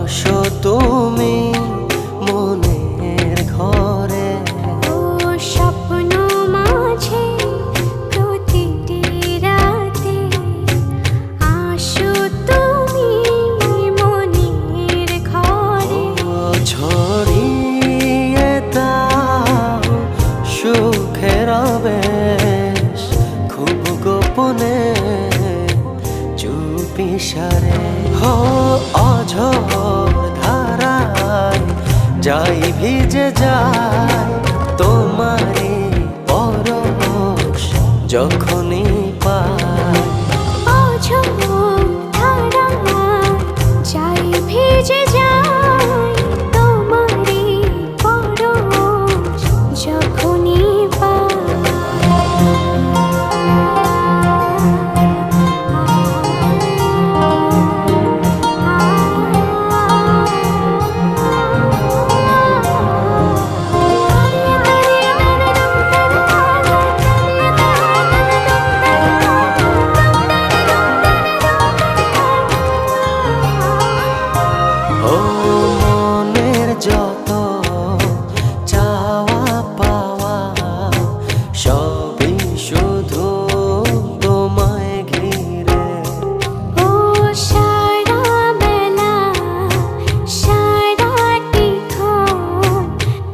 বসো তুমি মনের ঘরে। ও স্বপ্ন মাঝে প্রতিটি রাতে আসো তুমি মনের ঘরে। ও ছড়িয়ে দাও সুখের আবেশ খুব গোপনে চুপি সারে। হো অঝোর ধারায় যাই ভিজে যায় তোমারই পরশ যখনই পাই। অঝোর ধারায় যাই ভিজে যায় তোমারই পরশ যখনই ও মনের যত চাওয়া পাওয়া সবই শুধু তোমায় ঘিরে। ও সারা বেলা সারাটিক্ষণ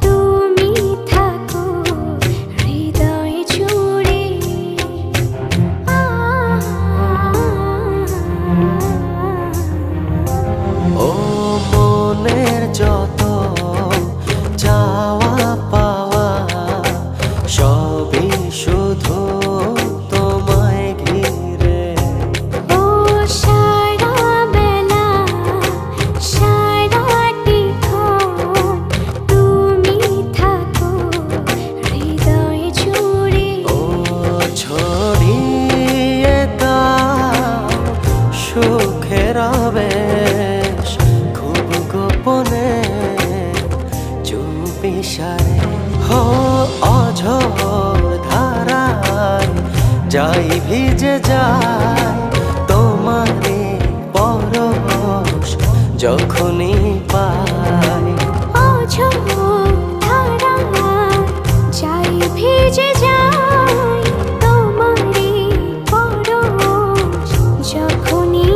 তুমি থাকো হৃদয় জুড়ে। ও মনের যত চাওয়া পাওয়া সবই শুধু তোমায় ঘিরে। ও সারা বেলা সারাটিক্ষণ তুমি থাকো হৃদয় জুড়ে। ও ছড়িয়ে দাও সুখের আবেশ খুব গোপনে চুপি সারে। হো অঝোর ধারায় যাই ভিজে যায় তোমারই পরশ যখনই পাই। অঝোর ধারায় যাই ভিজে যায় তোমারই পরশ যখনই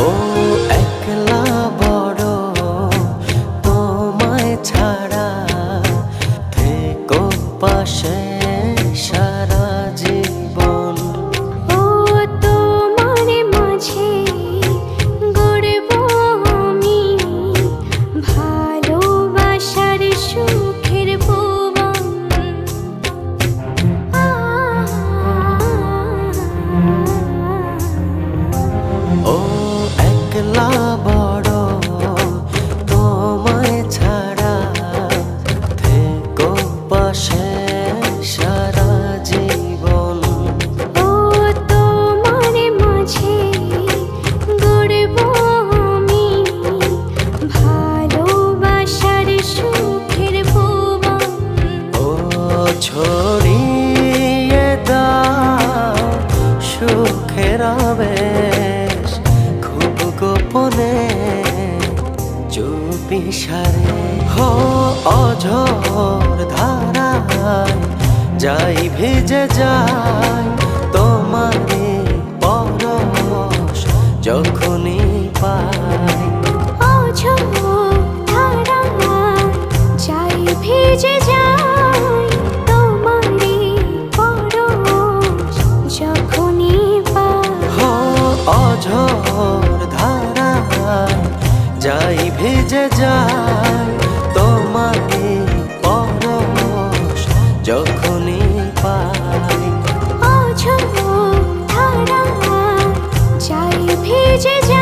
ও একলা বড় তোমায় ছাড়া থেকো পাশে সারা জীবন। ও তোমার মাঝে গড়ব আমি ভালোবাসার সুখের ভুবন। ও একলা বড় তোমায় ছাড়া থেকো পাশে সারা জীবন। ও তোমার মাঝে গড়ব আমি ভালোবাসার সুখের ভুবন। ও ছড়িয়ে দাও সুখের আবেশ খুব গোপনে চুপি সারে। হো অঝোর ধারায় যাই ভিজে যায় তোমারই পরশ যখনই পাই। অঝোর ধারায় যাই ভিজে যায় তোমারই পরশ যখনই হো অঝোর ধারায় যাই ভিজে যায় তোমারই পরশ যখনই পাই। অঝোর ধারায় যাই ভিজে যায়।